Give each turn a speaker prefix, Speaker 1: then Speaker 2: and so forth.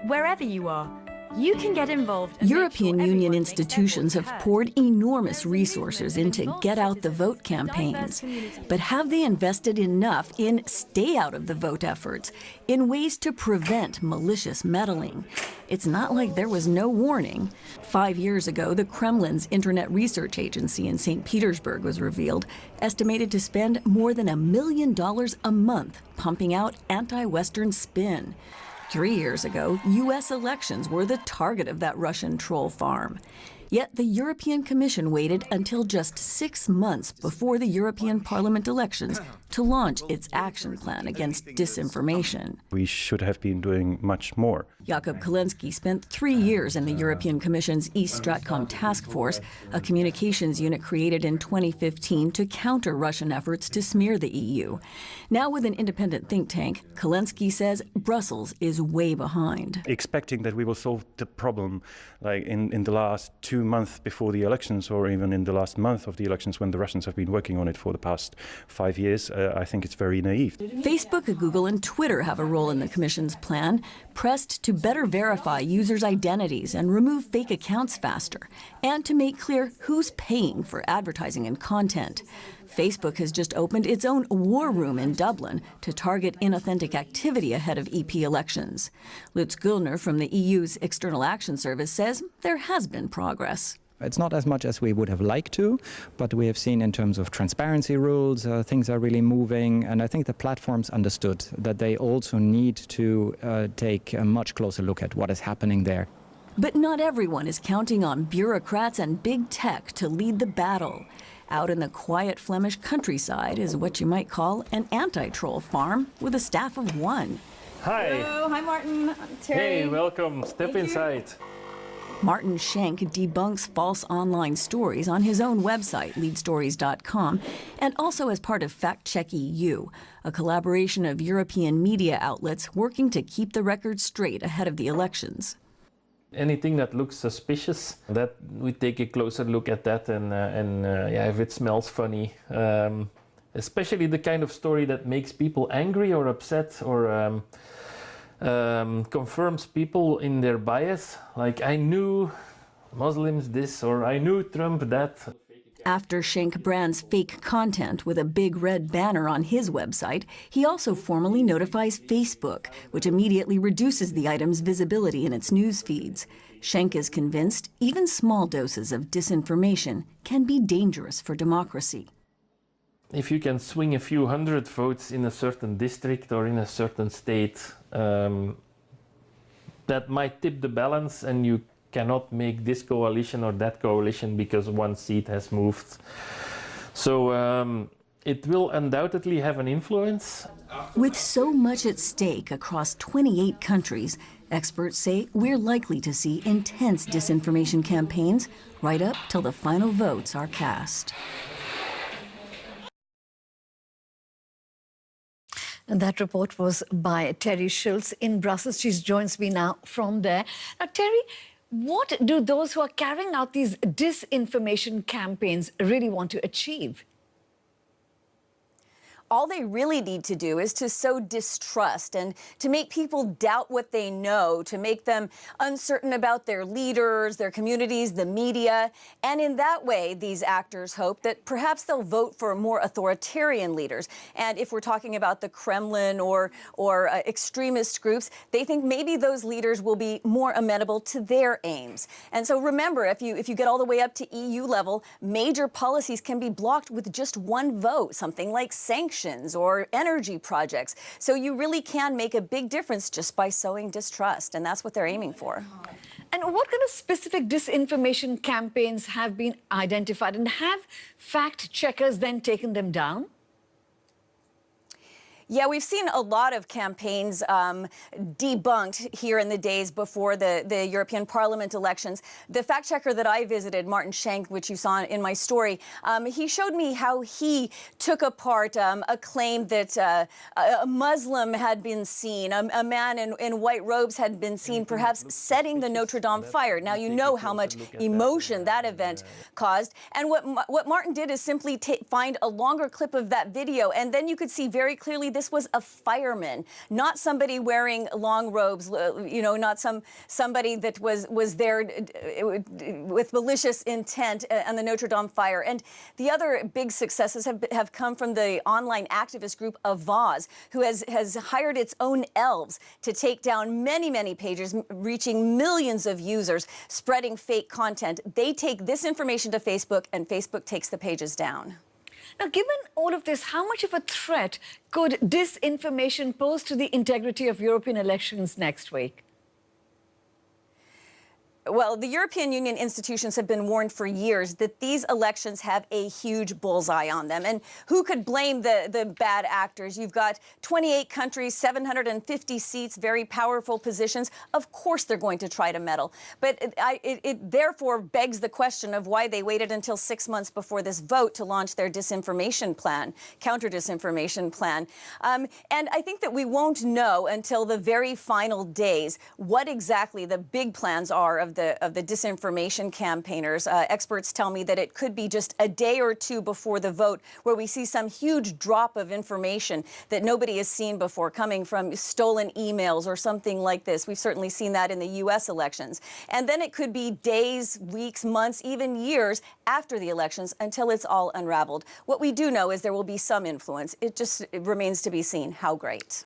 Speaker 1: Wherever you are, you can get involved.
Speaker 2: European Union institutions have poured enormous resources into Get Out the Vote campaigns. But have they invested enough in stay out of the vote efforts, in ways to prevent malicious meddling? It's not like there was no warning. 5 years ago, the Kremlin's Internet Research Agency in St. Petersburg was revealed, estimated to spend more than $1 million a month pumping out anti-Western spin. 3 years ago, U.S. elections were the target of that Russian troll farm. Yet the European Commission waited until just 6 months before the European Parliament elections to launch its action plan against disinformation.
Speaker 3: We should have been doing much more.
Speaker 2: Jakub Kalinski spent 3 years in the European Commission's East Stratcom Task Force, a communications unit created in 2015 to counter Russian efforts to smear the EU. Now with an independent think tank, Kalinski says Brussels is way behind.
Speaker 3: Expecting that we will solve the problem like in the last 2 months before the elections, or even in the last month of the elections when the Russians have been working on it for the past 5 years, I think it's very naive.
Speaker 2: Facebook, Google, and Twitter have a role in the Commission's plan, pressed to better verify users' identities and remove fake accounts faster, and to make clear who's paying for advertising and content. Facebook has just opened its own war room in Dublin to target inauthentic activity ahead of EP elections. Lutz Güllner from the EU's External Action Service says there has been progress.
Speaker 4: It's not as much as we would have liked to, but we have seen in terms of transparency rules, things are really moving, and I think the platforms understood that they also need to take a much closer look at what is happening there.
Speaker 2: But not everyone is counting on bureaucrats and big tech to lead the battle. Out in the quiet Flemish countryside is what you might call an anti-troll farm with a staff of 1.
Speaker 5: Hi.
Speaker 6: Hello, hi Martin, Terry.
Speaker 5: Hey, welcome. Step inside.
Speaker 2: Martin Schenk debunks false online stories on his own website, leadstories.com, and also as part of Fact Check EU, a collaboration of European media outlets working to keep the record straight ahead of the elections.
Speaker 5: Anything that looks suspicious, that we take a closer look at that, and yeah, if it smells funny, especially the kind of story that makes people angry or upset or confirms people in their bias, like I knew Muslims this or I knew Trump that.
Speaker 2: After Schenk brands fake content with a big red banner on his website, he also formally notifies Facebook, which immediately reduces the item's visibility in its news feeds. Schenk is convinced even small doses of disinformation can be dangerous for democracy.
Speaker 5: If you can swing a few hundred votes in a certain district or in a certain state, that might tip the balance, and you cannot make this coalition or that coalition because one seat has moved. So it will undoubtedly have an influence.
Speaker 2: With so much at stake across 28 countries, experts say we're likely to see intense disinformation campaigns right up till the final votes are cast.
Speaker 6: And that report was by Terry Schultz in Brussels. She joins me now from there. Now, Terry, what do those who are carrying out these disinformation campaigns really want to achieve?
Speaker 7: All they really need to do is to sow distrust and to make people doubt what they know, to make them uncertain about their leaders, their communities, the media. And in that way, these actors hope that perhaps they'll vote for more authoritarian leaders. And if we're talking about the Kremlin or extremist groups, they think maybe those leaders will be more amenable to their aims. And so remember, if you get all the way up to EU level, major policies can be blocked with just one vote, something like sanctions or energy projects. So you really can make a big difference just by sowing distrust, and that's what they're aiming for.
Speaker 6: And what kind of specific disinformation campaigns have been identified, and have fact checkers then taken them down?
Speaker 7: Yeah, we've seen a lot of campaigns debunked here in the days before the European Parliament elections. The fact checker that I visited, Martin Schenk, which you saw in my story, he showed me how he took apart a claim that a Muslim had been seen, a man in white robes had been seen perhaps setting the Notre Dame fire. Now, you know how much emotion that event caused. And what Martin did is simply find a longer clip of that video, and then you could see very clearly this was a fireman, not somebody wearing long robes, not somebody that was there with malicious intent on the Notre Dame fire. And the other big successes have come from the online activist group Avaz, who has hired its own elves to take down many pages, reaching millions of users, spreading fake content. They take this information to Facebook, and Facebook takes the pages down.
Speaker 6: Now, given all of this, how much of a threat could disinformation pose to the integrity of European elections next week?
Speaker 7: Well, the European Union institutions have been warned for years that these elections have a huge bullseye on them. And who could blame the bad actors? You've got 28 countries, 750 seats, very powerful positions. Of course they're going to try to meddle. But it therefore begs the question of why they waited until 6 months before this vote to launch their disinformation plan, counter-disinformation plan. And I think that we won't know until the very final days what exactly the big plans are of the disinformation campaigners. Experts tell me that it could be just a day or two before the vote where we see some huge drop of information that nobody has seen before coming from stolen emails or something like this. We've certainly seen that in the U.S. elections. And then it could be days, weeks, months, even years after the elections until it's all unraveled. What we do know is there will be some influence. It remains to be seen how great.